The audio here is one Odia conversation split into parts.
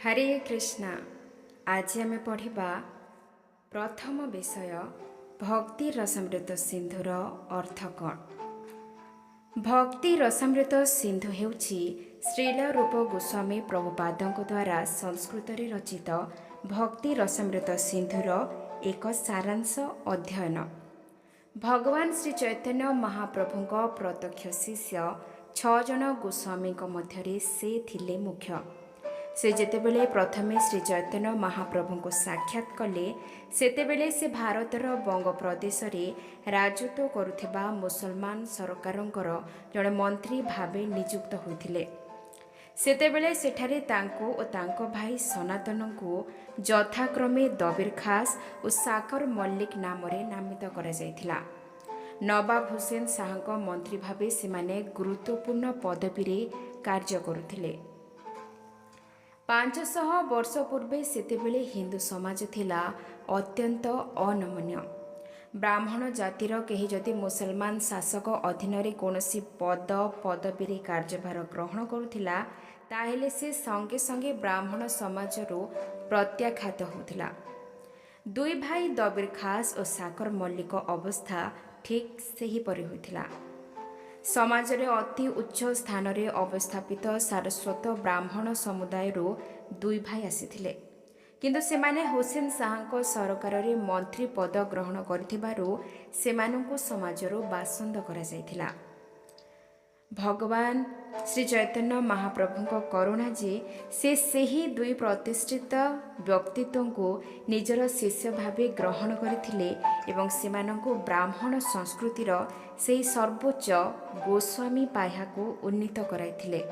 हरे कृष्णा। आज आम पढ़ा प्रथम विषय भक्ति रसामृत सिंधुर अर्थ कौन। भक्ति रसामृत सिंधु हेउछि श्रील रूप गोस्वामी प्रभुपादों द्वारा संस्कृत रे रचित भक्ति रसामृत सिंधुर एक सारांश अध्ययन। भगवान श्री चैतन्य महाप्रभुଙ୍କ प्रत्यक्ष शिष्य 6 जन गोस्वामी मध्य से थिले मुख्य। से जेतेबेले प्रथमे श्री चैतन्य महाप्रभु को साक्षात कले सेतेबेले से भारतर बंग प्रदेश रे राजत्व करुथिबा मुसलमान सरकारंकर जड़े मंत्री भावे नियुक्त होइथिले। सेतेबेले सेठारे तांको ओ तांको भाई सनातन को यथाक्रमे दबीर खास और साकर मल्लिक नाम रे नामित करा जायथिला। नवाब हुसैन शाह मंत्री भावे सेमाने गुरुत्वपूर्ण पदवी रे कार्य करुथिले। 500 वर्ष पूर्वे सेतेबेले हिंदू समाज थिला अत्यंत अनमन्य। ब्राह्मण जातिर केही जदि मुसलमान शासक अधीन रे कोनोसी पद पदवी रे कार्यभार ग्रहण करुथिला ताहेले से संगे संगे ब्राह्मण समाजरू प्रत्याख्यात होथिला। दुई भाई दबीर खास और साकर मल्लिक अवस्था ठीक सेही परि होथिला। समाज रे अति उच्च स्थान रे अवस्थापित सारस्वत ब्राह्मण समुदाय दुई भाई आसीथिले, किंतु सेमाने हुसैन शाह सरकार रे मंत्री पद ग्रहण करिथिबारु सेमानंकु समाजरो बासंद करा जायथिला। भगवान श्री चैतन्य महाप्रभु करुणा जे से सही दुई प्रतिष्ठित व्यक्तित्व को निजर शिष्य भावे ग्रहण करथिले एवं सेमानंकु ब्राह्मण संस्कृतिर से सर्वोच्च गोस्वामी पाह्या को उन्नीत कराइथिले।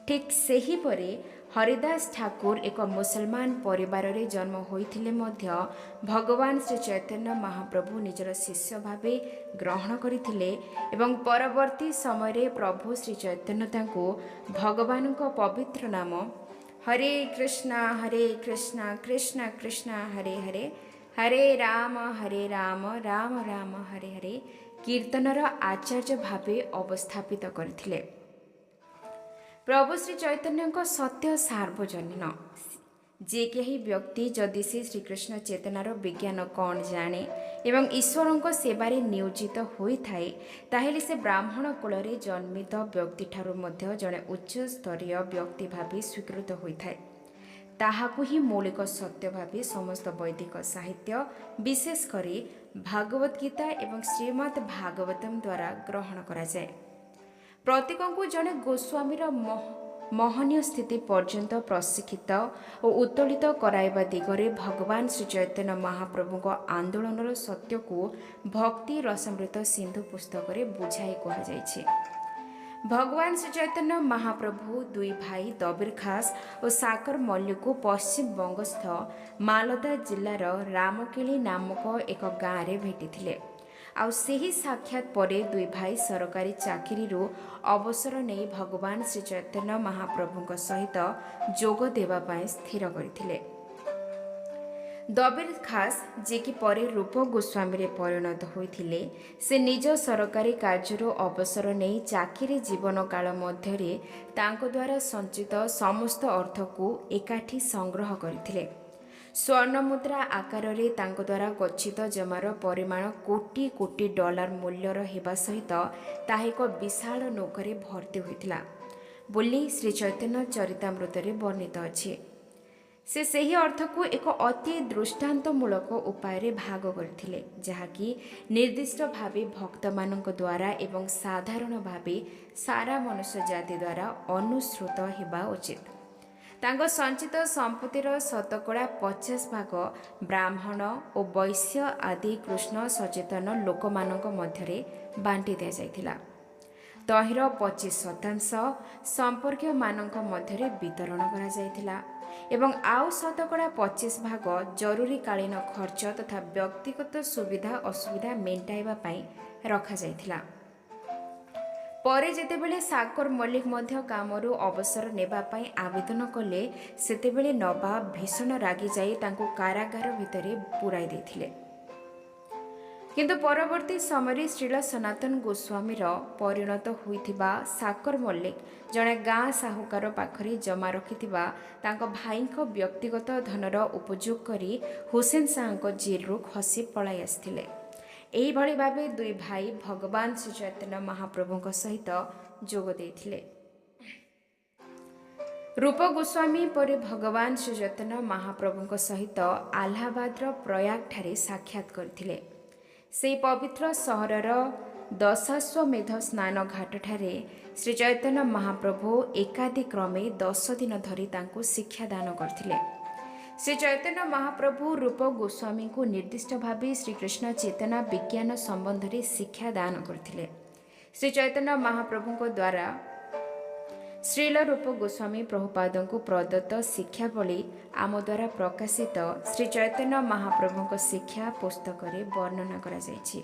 ठीक सही परे हरिदास ठाकुर एक मुसलमान परिवार रे जन्म होइथिले मध्य भगवान श्री चैतन्य महाप्रभु निजर शिष्य भावे ग्रहण करथिले एवं परवर्ती समय रे प्रभु श्री चैतन्य तांको भगवान को पवित्र नाम हरे कृष्णा कृष्ण कृष्ण हरे हरे हरे राम राम राम हरे हरे कीर्तनर आचार्य भावे अवस्थापित करथिले। प्रभु श्री चैतन्य सत्य सार्वजनीन जे कहीं व्यक्ति जदि से श्रीकृष्ण चेतनार विज्ञान कौन जाने एवं ईश्वर सेवारे नियोजित होइथाए ताहेले से ब्राह्मण कुल रे जन्मित व्यक्ति ठारू मध्य जड़े उच्च स्तरीय व्यक्ति भावे स्वीकृत होइथाए। ताहाकु ही मौलिक सत्य भावे समस्त वैदिक साहित्य विशेष करी भागवत गीता एवं श्रीमद् भागवतम द्वारा ग्रहण करा जाए। प्रत्येक जड़े गोस्वामीर महनीय स्थिति पर्यंत प्रशिक्षित और उत्तोलित कराइबा दिगरे भगवान श्री चैतन्य महाप्रभु आंदोलन सत्य को भक्ति रसामृत सिंधु पुस्तक रे बुझाई कहा जायछि। भगवान श्री चैतन्य महाप्रभु दुई भाई दबीर खास और साकर मल्लिक को पश्चिम बंगस्थ मालदा जिल्लार रामकेली नामक एक गाँव में भेटिथिले। आउ सेही साक्षात परे दुई भाई सरकारी चाकरी अवसर नहीं भगवान श्री चैतन्य महाप्रभु सहित जोग देवा पाए स्थिर करथिले। दबीर खास जे कि परे रूप गोस्वामी रे परिणत होइथिले से निज सरकारी कार्यर अवसर नहीं चाकरी जीवन काल मध्यरे तांको द्वारा संचित समस्त अर्थ को एकाठी संग्रह करथिले। स्वर्ण मुद्रा आकार रे तांको द्वारा गच्छित जमार परिमाण कोटी कोटी डॉलर मूल्यर हेबा सहित ताहा एक विशाल नौकरे भर्ती होइथिला बोली श्री चैतन्य चरितामृत रे वर्णित अछि। से सही अर्थ को एक अति दृष्टांतमूलक उपाय रे भाग करथिले जहाँकि निर्दिष्ट भावे भक्त मानक द्वारा एवं साधारण भावे सारा मनुष्य जाति द्वारा अनुसृत हेबा उचित। तांको संचित संपत्तिर शतकड़ा 50 भाग ब्राह्मण और वैश्य आदि कृष्ण सचेतन लोक मानक मध्यरे बांटी दिया जायथिला। तहिर 25% संपर्कीय मानक मध्यरे वितरण करा जायथिला एवं आउ शतकड़ा 25 भाग जरूरी कालीन खर्च तथा व्यक्तिगत सुविधा असुविधा मेंटाइबा पाई रखा जायथिला। परे जेतेबेले साकर मल्लिक मध्य कामरू अवसर नेबा पाई आवेदन कले सेतेबेले नवाब भीषण रागी जाई तांको कारागार भितरे पुराई देथिले। କିନ୍ତୁ ପରବର୍ତ୍ତୀ ସମୟରେ ଶ୍ରୀଳ ସନାତନ ଗୋସ୍ୱାମୀର ପରିଣତ ହୋଇଥିବା ସାକର ମଲ୍ଲିକ ଜଣେ ଗାଁ ସାହୁକାର ପାଖରେ ଜମା ରଖିଥିବା ତାଙ୍କ ଭାଇଙ୍କ ବ୍ୟକ୍ତିଗତ ଧନର ଉପଯୋଗ କରି ହୁସେନ ଶାହଙ୍କ ଜେଲରୁ ଖସି ପଳାଇ ଆସିଥିଲେ। ଏହିଭଳି ଭାବେ ଦୁଇ ଭାଇ ଭଗବାନ ଶ୍ରୀ ଚୈତନ୍ୟ ମହାପ୍ରଭୁଙ୍କ ସହିତ ଯୋଗ ଦେଇଥିଲେ। ରୂପ ଗୋସ୍ୱାମୀ ପରେ ଭଗବାନ ଶ୍ରୀ ଚୈତନ୍ୟ ମହାପ୍ରଭୁଙ୍କ ସହିତ ଆହ୍ଲାବାଦର ପ୍ରୟାଗଠାରେ ସାକ୍ଷାତ କରିଥିଲେ। ସେହି ପବିତ୍ର ସହରର ଦଶାଶ୍ୱମେଧ ସ୍ନାନ ଘାଟଠାରେ ଶ୍ରୀ ଚୈତନ୍ୟ ମହାପ୍ରଭୁ ଏକାଦିକ୍ରମେ 10 ଦିନ ଧରି ତାଙ୍କୁ ଶିକ୍ଷାଦାନ କରିଥିଲେ। ଶ୍ରୀ ଚୈତନ୍ୟ ମହାପ୍ରଭୁ ରୂପ ଗୋସ୍ୱାମୀଙ୍କୁ ନିର୍ଦ୍ଦିଷ୍ଟ ଭାବେ ଶ୍ରୀକୃଷ୍ଣ ଚେତନା ବିଜ୍ଞାନ ସମ୍ବନ୍ଧରେ ଶିକ୍ଷାଦାନ କରିଥିଲେ। ଶ୍ରୀ ଚୈତନ୍ୟ ମହାପ୍ରଭୁଙ୍କ ଦ୍ୱାରା ଶ୍ରୀଲ ରୂପ ଗୋସ୍ୱାମୀ ପ୍ରଭୁପାଦଙ୍କୁ ପ୍ରଦତ୍ତ ଶିକ୍ଷାବଳୀ ଆମ ଦ୍ୱାରା ପ୍ରକାଶିତ ଶ୍ରୀ ଚୈତନ୍ୟ ମହାପ୍ରଭୁଙ୍କ ଶିକ୍ଷା ପୁସ୍ତକରେ ବର୍ଣ୍ଣନା କରାଯାଇଛି।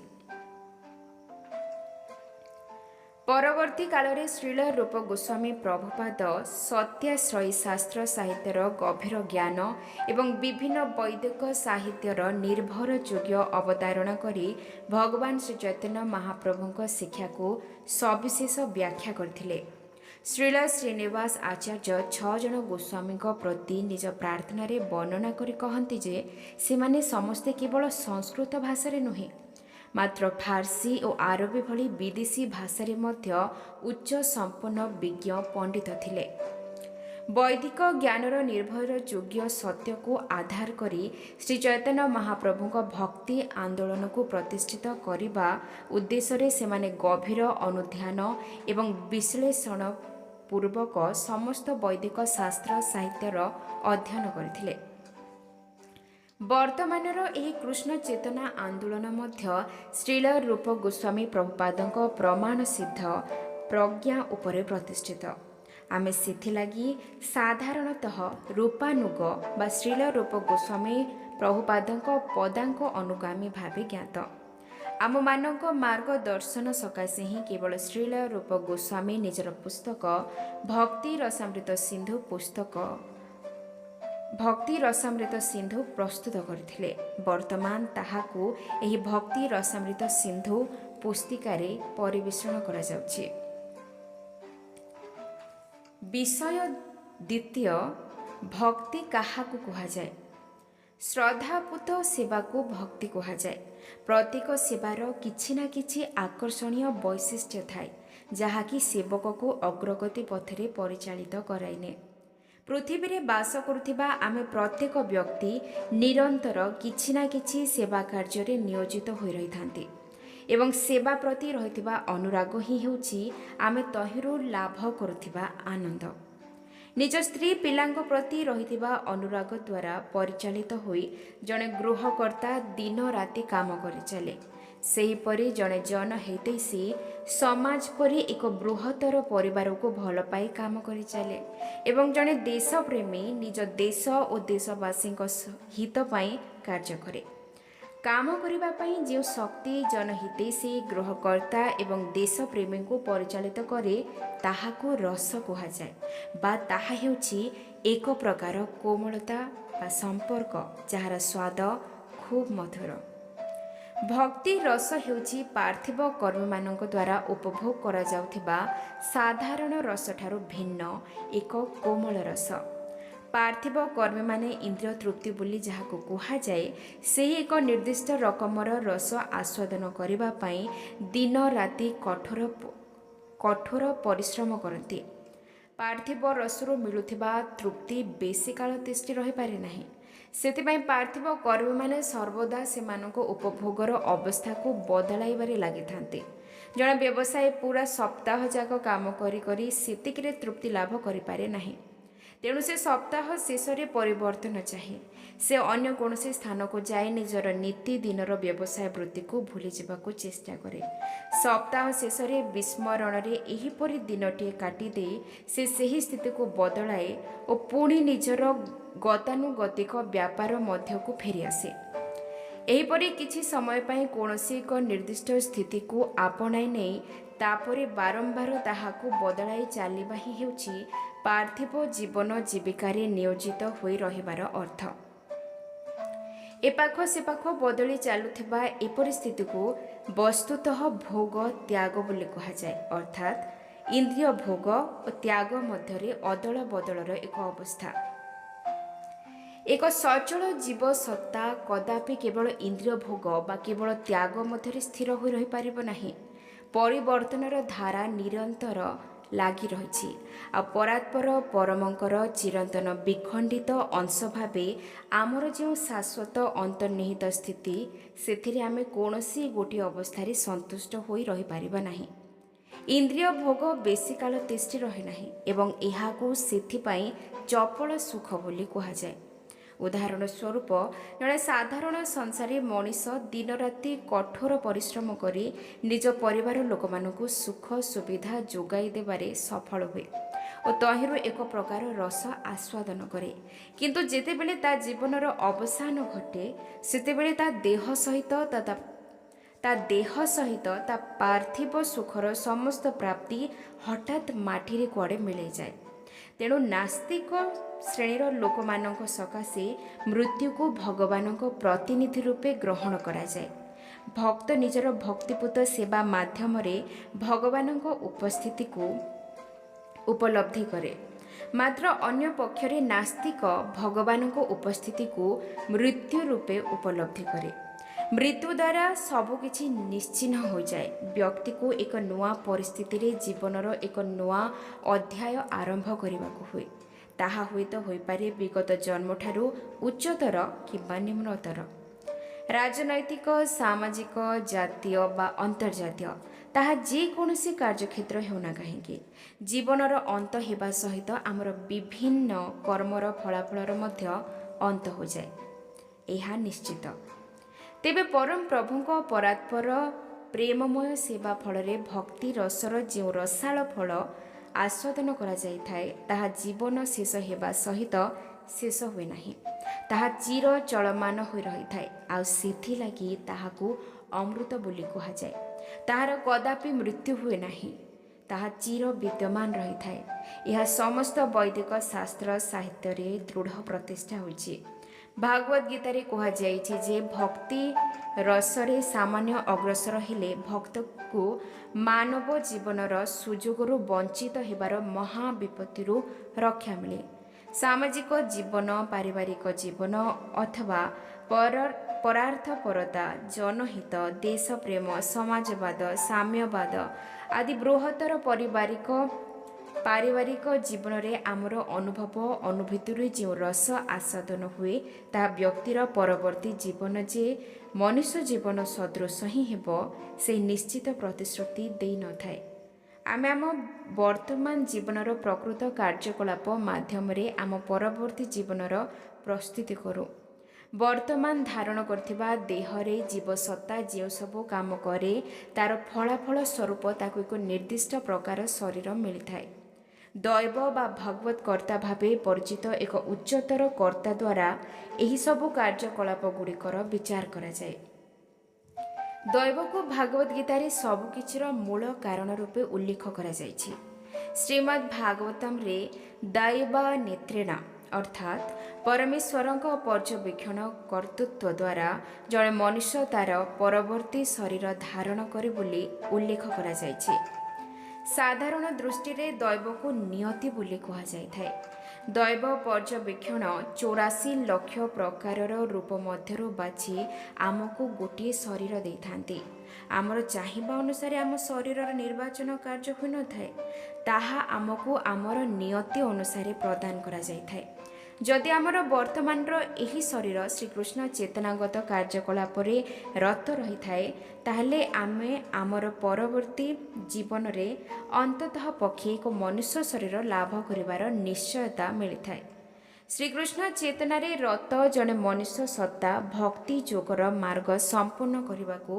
ପରବର୍ତ୍ତୀ କାଳରେ ଶ୍ରୀଳ ରୂପ ଗୋସ୍ୱାମୀ ପ୍ରଭୁପାଦ ସତ୍ୟାଶ୍ରୟୀ ଶାସ୍ତ୍ର ସାହିତ୍ୟର ଗଭୀର ଜ୍ଞାନ ଏବଂ ବିଭିନ୍ନ ବୈଦିକ ସାହିତ୍ୟର ନିର୍ଭରଯୋଗ୍ୟ ଅବତାରଣା କରି ଭଗବାନ ଶ୍ରୀ ଚୈତନ୍ୟ ମହାପ୍ରଭୁଙ୍କ ଶିକ୍ଷାକୁ ସବିଶେଷ ବ୍ୟାଖ୍ୟା କରିଥିଲେ। ଶ୍ରୀଳ ଶ୍ରୀନିବାସ ଆଚାର୍ଯ୍ୟ 6 ଜଣ ଗୋସ୍ୱାମୀଙ୍କ ପ୍ରତି ନିଜ ପ୍ରାର୍ଥନାରେ ବର୍ଣ୍ଣନା କରି କହନ୍ତି ଯେ ସେମାନେ ସମସ୍ତେ କେବଳ ସଂସ୍କୃତ ଭାଷାରେ ନୁହେଁ ମାତ୍ର ଫାର୍ସି ଓ ଆରବୀ ଭଳି ବିଦେଶୀ ଭାଷାରେ ମଧ୍ୟ ଉଚ୍ଚ ସମ୍ପନ୍ନ ବିଜ୍ଞ ପଣ୍ଡିତ ଥିଲେ। ବୈଦିକ ଜ୍ଞାନର ନିର୍ଭରଯୋଗ୍ୟ ସତ୍ୟକୁ ଆଧାର କରି ଶ୍ରୀ ଚୈତନ୍ୟ ମହାପ୍ରଭୁଙ୍କ ଭକ୍ତି ଆନ୍ଦୋଳନକୁ ପ୍ରତିଷ୍ଠିତ କରିବା ଉଦ୍ଦେଶ୍ୟରେ ସେମାନେ ଗଭୀର ଅନୁଧ୍ୟାନ ଏବଂ ବିଶ୍ଳେଷଣ ପୂର୍ବକ ସମସ୍ତ ବୈଦିକ ଶାସ୍ତ୍ର ସାହିତ୍ୟର ଅଧ୍ୟୟନ କରିଥିଲେ। ବର୍ତ୍ତମାନର ଏହି କୃଷ୍ଣ ଚେତନା ଆନ୍ଦୋଳନ ମଧ୍ୟ ଶ୍ରୀଳ ରୂପ ଗୋସ୍ୱାମୀ ପ୍ରଭୁପାଦଙ୍କ ପ୍ରମାଣ ସିଦ୍ଧ ପ୍ରଜ୍ଞା ଉପରେ ପ୍ରତିଷ୍ଠିତ। ଆମେ ସେଥିଲାଗି ସାଧାରଣତଃ ରୂପାନୁଗ ବା ଶ୍ରୀଳ ରୂପ ଗୋସ୍ୱାମୀ ପ୍ରଭୁପାଦଙ୍କ ପଦାଙ୍କ ଅନୁଗାମୀ ଭାବେ ଜ୍ଞାତ। ଆମମାନଙ୍କ ମାର୍ଗଦର୍ଶନ ସକାଶେ ହିଁ କେବଳ ଶ୍ରୀଳ ରୂପ ଗୋସ୍ୱାମୀ ନିଜର ପୁସ୍ତକ ଭକ୍ତି ରସାମୃତ ସିନ୍ଧୁ ପ୍ରସ୍ତୁତ କରିଥିଲେ। ବର୍ତ୍ତମାନ ତାହାକୁ ଏହି ଭକ୍ତି ରସାମୃତ ସିନ୍ଧୁ ପୁସ୍ତିକାରେ ପରିବେଷଣ କରାଯାଉଛି। ବିଷୟ ଦ୍ୱିତୀୟ, ଭକ୍ତି କାହାକୁ କୁହାଯାଏ? ଶ୍ରଦ୍ଧାପୂତ ସେବାକୁ ଭକ୍ତି କୁହାଯାଏ। ପ୍ରତ୍ୟେକ ସେବାର କିଛି ନା କିଛି ଆକର୍ଷଣୀୟ ବୈଶିଷ୍ଟ୍ୟ ଥାଏ ଯାହାକି ସେବକକୁ ଅଗ୍ରଗତି ପଥରେ ପରିଚାଳିତ କରାଇନିଏ। ପୃଥିବୀରେ ବାସ କରୁଥିବା ଆମେ ପ୍ରତ୍ୟେକ ବ୍ୟକ୍ତି ନିରନ୍ତର କିଛି ନା କିଛି ସେବା କାର୍ଯ୍ୟରେ ନିୟୋଜିତ ହୋଇ ରହିଥାନ୍ତି ଏବଂ ସେବା ପ୍ରତି ରହିଥିବା ଅନୁରାଗ ହିଁ ହେଉଛି ଆମେ ତହିଁରୁ ଲାଭ କରୁଥିବା ଆନନ୍ଦ। ନିଜ ସ୍ତ୍ରୀ ପିଲାଙ୍କ ପ୍ରତି ରହିଥିବା ଅନୁରାଗ ଦ୍ୱାରା ପରିଚାଳିତ ହୋଇ ଜଣେ ଗୃହକର୍ତ୍ତା ଦିନ ରାତି କାମ କରିଚାଲେ। ସେହିପରି ଜଣେ ଜନହିତୈଷୀ ସମାଜ ପରି ଏକ ବୃହତ୍ତର ପରିବାରକୁ ଭଲ ପାଇ କାମ କରିଚାଲେ ଏବଂ ଜଣେ ଦେଶପ୍ରେମୀ ନିଜ ଦେଶ ଓ ଦେଶବାସୀଙ୍କ ହିତ ପାଇଁ କାର୍ଯ୍ୟ କରେ। କାମ କରିବା ପାଇଁ ଯେଉଁ ଶକ୍ତି ଜନହିତୈଷୀ ଗୃହକର୍ତ୍ତା ଏବଂ ଦେଶପ୍ରେମୀଙ୍କୁ ପରିଚାଳିତ କରେ ତାହାକୁ ରସ କୁହାଯାଏ ବା ତାହା ହେଉଛି ଏକ ପ୍ରକାର କୋମଳତା ବା ସମ୍ପର୍କ ଯାହାର ସ୍ୱାଦ ଖୁବ୍ ମଧୁର। ଭକ୍ତି ରସ ହେଉଛି ପାର୍ଥିବ କର୍ମୀମାନଙ୍କ ଦ୍ୱାରା ଉପଭୋଗ କରାଯାଉଥିବା ସାଧାରଣ ରସଠାରୁ ଭିନ୍ନ ଏକ କୋମଳ ରସ। ପାର୍ଥିବ କର୍ମୀମାନେ ଇନ୍ଦ୍ରିୟ ତୃପ୍ତି ବୋଲି ଯାହାକୁ କୁହାଯାଏ ସେହି ଏକ ନିର୍ଦ୍ଦିଷ୍ଟ ରକମର ରସ ଆସ୍ୱାଦନ କରିବା ପାଇଁ ଦିନ ରାତି କଠୋର ପରିଶ୍ରମ କରନ୍ତି। ପାର୍ଥିବ ରସରୁ ମିଳୁଥିବା ତୃପ୍ତି ବେଶୀ କାଳ ତିଷ୍ଠି ରହିପାରେ ନାହିଁ। ସେଥିପାଇଁ ପାର୍ଥିବ କର୍ମୀମାନେ ସର୍ବଦା ସେମାନଙ୍କ ଉପଭୋଗର ଅବସ୍ଥାକୁ ବଦଳାଇବାରେ ଲାଗିଥାନ୍ତି। ଜଣେ ବ୍ୟବସାୟୀ ପୁରା ସପ୍ତାହ ଯାକ କାମ କରି କରି ସେତିକିରେ ତୃପ୍ତି ଲାଭ କରିପାରେ ନାହିଁ। ତେଣୁ ସେ ସପ୍ତାହ ଶେଷରେ ପରିବର୍ତ୍ତନ ଚାହେଁ। ସେ ଅନ୍ୟ କୌଣସି ସ୍ଥାନକୁ ଯାଇ ନିଜର ନୀତିଦିନର ବ୍ୟବସାୟ ବୃତ୍ତିକୁ ଭୁଲିଯିବାକୁ ଚେଷ୍ଟା କରେ। ସପ୍ତାହ ଶେଷରେ ବିସ୍ମରଣରେ ଏହିପରି ଦିନଟିଏ କାଟିଦେଇ ସେ ସେହି ସ୍ଥିତିକୁ ବଦଳାଏ ଓ ପୁଣି ନିଜର ଗତାନୁଗତିକ ବ୍ୟାପାର ମଧ୍ୟକୁ ଫେରିଆସେ। ଏହିପରି କିଛି ସମୟ ପାଇଁ କୌଣସି ଏକ ନିର୍ଦ୍ଦିଷ୍ଟ ସ୍ଥିତିକୁ ଆପଣାଇ ନେଇ ତାପରେ ବାରମ୍ବାର ତାହାକୁ ବଦଳାଇ ଚାଲିବା ହିଁ ହେଉଛି ପାର୍ଥିବ ଜୀବନ ଜୀବିକାରେ ନିୟୋଜିତ ହୋଇ ରହିବାର ଅର୍ଥ। ଏପାଖ ସେପାଖ ବଦଳି ଚାଲୁଥିବା ଏପରି ସ୍ଥିତିକୁ ବସ୍ତୁତଃ ଭୋଗ ତ୍ୟାଗ ବୋଲି କୁହାଯାଏ। ଅର୍ଥାତ୍ ଇନ୍ଦ୍ରିୟ ଭୋଗ ଓ ତ୍ୟାଗ ମଧ୍ୟରେ ଅଦଳ ବଦଳର ଏକ ଅବସ୍ଥା। ଏକ ସଚଳ ଜୀବ ସତ୍ତା କଦାପି କେବଳ ଇନ୍ଦ୍ରିୟ ଭୋଗ ବା କେବଳ ତ୍ୟାଗ ମଧ୍ୟରେ ସ୍ଥିର ହୋଇ ରହିପାରିବ ନାହିଁ। ପରିବର୍ତ୍ତନର ଧାରା ନିରନ୍ତର ଲାଗି ରହିଛି। ଆଉ ପରାତ୍ପର ପରମଙ୍କର ଚିରନ୍ତନ ବିଖଣ୍ଡିତ ଅଂଶ ଭାବେ ଆମର ଯେଉଁ ଶାଶ୍ୱତ ଅନ୍ତର୍ନିହିତ ସ୍ଥିତି, ସେଥିରେ ଆମେ କୌଣସି ଗୋଟିଏ ଅବସ୍ଥାରେ ସନ୍ତୁଷ୍ଟ ହୋଇ ରହିପାରିବା ନାହିଁ। ଇନ୍ଦ୍ରିୟ ଭୋଗ ବେଶୀ କାଳ ତିଷ୍ଠି ରହେ ନାହିଁ ଏବଂ ଏହାକୁ ସେଥିପାଇଁ ଚପଳ ସୁଖ ବୋଲି କୁହାଯାଏ। ଉଦାହରଣ ସ୍ୱରୂପ, ଜଣେ ସାଧାରଣ ସଂସାରୀ ମଣିଷ ଦିନରାତି କଠୋର ପରିଶ୍ରମ କରି ନିଜ ପରିବାର ଲୋକମାନଙ୍କୁ ସୁଖ ସୁବିଧା ଯୋଗାଇ ଦେବାରେ ସଫଳ ହୁଏ ଓ ତହିଁରୁ ଏକ ପ୍ରକାର ରସ ଆସ୍ୱାଦନ କରେ। କିନ୍ତୁ ଯେତେବେଳେ ତା ଜୀବନର ଅବସାନ ଘଟେ, ସେତେବେଳେ ତା ଦେହ ସହିତ ତା ପାର୍ଥିବ ସୁଖର ସମସ୍ତ ପ୍ରାପ୍ତି ହଠାତ୍ ମାଟିରେ କୁଆଡ଼େ ମିଳେଇଯାଏ। ତେଣୁ ନାସ୍ତିକ ଶ୍ରେଣୀର ଲୋକମାନଙ୍କ ସକାଶେ ମୃତ୍ୟୁକୁ ଭଗବାନଙ୍କ ପ୍ରତିନିଧି ରୂପେ ଗ୍ରହଣ କରାଯାଏ। ଭକ୍ତ ନିଜର ଭକ୍ତିପୂତ ସେବା ମାଧ୍ୟମରେ ଭଗବାନଙ୍କ ଉପସ୍ଥିତିକୁ ଉପଲବ୍ଧି କରେ। ମାତ୍ର ଅନ୍ୟ ପକ୍ଷରେ ନାସ୍ତିକ ଭଗବାନଙ୍କ ଉପସ୍ଥିତିକୁ ମୃତ୍ୟୁ ରୂପେ ଉପଲବ୍ଧି କରେ। ମୃତ୍ୟୁ ଦ୍ୱାରା ସବୁକିଛି ନିଶ୍ଚିହ୍ନ ହୋଇଯାଏ। ବ୍ୟକ୍ତିକୁ ଏକ ନୂଆ ପରିସ୍ଥିତିରେ ଜୀବନର ଏକ ନୂଆ ଅଧ୍ୟାୟ ଆରମ୍ଭ କରିବାକୁ ହୁଏ। ତାହା ହୁଏତ ହୋଇପାରେ ବିଗତ ଜନ୍ମଠାରୁ ଉଚ୍ଚତର କିମ୍ବା ନିମ୍ନତର, ରାଜନୈତିକ, ସାମାଜିକ, ଜାତୀୟ ବା ଅନ୍ତର୍ଜାତୀୟ, ତାହା ଯେକୌଣସି କାର୍ଯ୍ୟକ୍ଷେତ୍ର ହେଉନା କାହିଁକି, ଜୀବନର ଅନ୍ତ ହେବା ସହିତ ଆମର ବିଭିନ୍ନ କର୍ମର ଫଳାଫଳର ମଧ୍ୟ ଅନ୍ତ ହୋଇଯାଏ। ଏହା ନିଶ୍ଚିତ। ତେବେ ପରମ ପ୍ରଭୁଙ୍କ ପରାତ୍ପର ପ୍ରେମମୟ ସେବା ଫଳରେ ଭକ୍ତି ରସର ଯେଉଁ ରସାଳ ଫଳ ଆସ୍ୱାଦନ କରାଯାଇଥାଏ, ତାହା ଜୀବନ ଶେଷ ହେବା ସହିତ ଶେଷ ହୁଏ ନାହିଁ। ତାହା ଚିର ଚଳମାନ ହୋଇ ରହିଥାଏ। ଆଉ ସେଥିଲାଗି ତାହାକୁ ଅମୃତ ବୋଲି କୁହାଯାଏ। ତାହାର କଦାପି ମୃତ୍ୟୁ ହୁଏ ନାହିଁ। ତାହା ଚିର ବିଦ୍ୟମାନ ରହିଥାଏ। ଏହା ସମସ୍ତ ବୈଦିକ ଶାସ୍ତ୍ର ସାହିତ୍ୟରେ ଦୃଢ଼ ପ୍ରତିଷ୍ଠା ହୋଇଛି। ଭାଗବତ ଗୀତାରେ କୁହାଯାଇଛି ଯେ ଭକ୍ତି ରସରେ ସାମାନ୍ୟ ଅଗ୍ରସର ହେଲେ ଭକ୍ତକୁ ମାନବ ଜୀବନର ସୁଯୋଗରୁ ବଞ୍ଚିତ ହେବାର ମହା ବିପତ୍ତିରୁ ରକ୍ଷା ମିଳେ। ସାମାଜିକ ଜୀବନ, ପାରିବାରିକ ଜୀବନ ଅଥବା ପରାର୍ଥପରତା, ଜନହିତ, ଦେଶପ୍ରେମ, ସମାଜବାଦ, ସାମ୍ୟବାଦ ଆଦି ବୃହତ୍ତର ପାରିବାରିକ ଜୀବନରେ ଆମର ଅନୁଭବ ଅନୁଭୂତିରୁ ଯେଉଁ ରସ ଆସ୍ୱାଦନ ହୁଏ, ତାହା ବ୍ୟକ୍ତିର ପରବର୍ତ୍ତୀ ଜୀବନ ଯେ ମନୁଷ୍ୟ ଜୀବନ ସଦୃଶ ହିଁ ହେବ, ସେହି ନିଶ୍ଚିତ ପ୍ରତିଶ୍ରୁତି ଦେଇନଥାଏ। ଆମେ ଆମ ବର୍ତ୍ତମାନ ଜୀବନର ପ୍ରକୃତ କାର୍ଯ୍ୟକଳାପ ମାଧ୍ୟମରେ ଆମ ପରବର୍ତ୍ତୀ ଜୀବନର ପ୍ରସ୍ତୁତି କରୁ। ବର୍ତ୍ତମାନ ଧାରଣ କରିଥିବା ଦେହରେ ଜୀବସତ୍ତା ଯେଉଁ ସବୁ କାମ କରେ, ତାର ଫଳାଫଳ ସ୍ୱରୂପ ତାକୁ ଏକ ନିର୍ଦ୍ଦିଷ୍ଟ ପ୍ରକାର ଶରୀର ମିଳିଥାଏ। ଦୈବ ବା ଭଗବତ କର୍ତ୍ତା ଭାବେ ପରିଚିତ ଏକ ଉଚ୍ଚତର କର୍ତ୍ତା ଦ୍ୱାରା ଏହିସବୁ କାର୍ଯ୍ୟକଳାପ ଗୁଡ଼ିକର ବିଚାର କରାଯାଏ। ଦୈବକୁ ଭାଗବତ ଗୀତାରେ ସବୁକିଛିର ମୂଳ କାରଣ ରୂପେ ଉଲ୍ଲେଖ କରାଯାଇଛି। ଶ୍ରୀମଦ୍ ଭାଗବତମରେ ଦୈବା ନେତ୍ରେଣ ଅର୍ଥାତ୍ ପରମେଶ୍ୱରଙ୍କ ପର୍ଯ୍ୟବେକ୍ଷଣ କର୍ତ୍ତୃତ୍ୱ ଦ୍ୱାରା ଜଣେ ମନୁଷ୍ୟ ତାର ପରବର୍ତ୍ତୀ ଶରୀର ଧାରଣ କରେ ବୋଲି ଉଲ୍ଲେଖ କରାଯାଇଛି। ସାଧାରଣ ଦୃଷ୍ଟିରେ ଦୈବକୁ ନିୟତି ବୋଲି କୁହାଯାଇଥାଏ। ଦୈବ ପର୍ଯ୍ୟବେକ୍ଷଣ 84 ଲକ୍ଷ ପ୍ରକାରର ରୂପ ମଧ୍ୟରୁ ବାଛି ଆମକୁ ଗୋଟିଏ ଶରୀର ଦେଇଥାନ୍ତି। ଆମର ଚାହିଁବା ଅନୁସାରେ ଆମ ଶରୀରର ନିର୍ବାଚନ କାର୍ଯ୍ୟ ହୋଇନଥାଏ। ତାହା ଆମକୁ ଆମର ନିୟତି ଅନୁସାରେ ପ୍ରଦାନ କରାଯାଇଥାଏ। ଯଦି ଆମର ବର୍ତ୍ତମାନର ଏହି ଶରୀର ଶ୍ରୀକୃଷ୍ଣ ଚେତନାଗତ କାର୍ଯ୍ୟକଳାପରେ ରତ ରହିଥାଏ, ତାହେଲେ ଆମେ ଆମର ପରବର୍ତ୍ତୀ ଜୀବନରେ ଅନ୍ତତଃ ପକ୍ଷେ ଏକ ମନୁଷ୍ୟ ଶରୀର ଲାଭ କରିବାର ନିଶ୍ଚୟତା ମିଳିଥାଏ। ଶ୍ରୀକୃଷ୍ଣ ଚେତନାରେ ରତ ଜଣେ ମନୁଷ୍ୟ ସତ୍ତା ଭକ୍ତି ଯୋଗର ମାର୍ଗ ସମ୍ପୂର୍ଣ୍ଣ କରିବାକୁ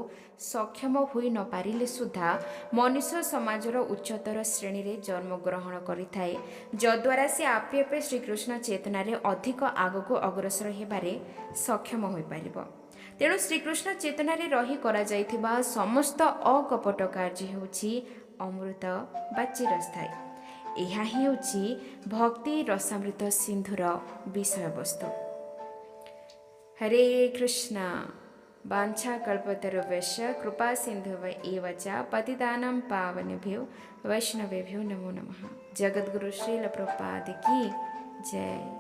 ସକ୍ଷମ ହୋଇ ନ ପାରିଲେ ସୁଦ୍ଧା ମନୁଷ୍ୟ ସମାଜର ଉଚ୍ଚତର ଶ୍ରେଣୀରେ ଜନ୍ମଗ୍ରହଣ କରିଥାଏ, ଯଦ୍ୱାରା ସେ ଆପେ ଆପେ ଶ୍ରୀକୃଷ୍ଣ ଚେତନାରେ ଅଧିକ ଆଗକୁ ଅଗ୍ରସର ହେବାରେ ସକ୍ଷମ ହୋଇପାରିବ। ତେଣୁ ଶ୍ରୀକୃଷ୍ଣ ଚେତନାରେ ରହି କରାଯାଇଥିବା ସମସ୍ତ ଅକପଟ କାର୍ଯ୍ୟ ହେଉଛି ଅମୃତ ବା ଚିରସ୍ଥାୟୀ। ଏହା ହିଁ ହେଉଛି ଭକ୍ତି ରସାମୃତ ସିନ୍ଧୁର ବିଷୟବସ୍ତୁ। हरे कृष्णा वाञ्छाकल्पतरुभ्यश्च कृपा सिन्धुव एव च पतितानां पावनेभ्यो वैष्णवेभ्यो नमो नमः। जगद्गुरु श्रील प्रभुपाद की जय।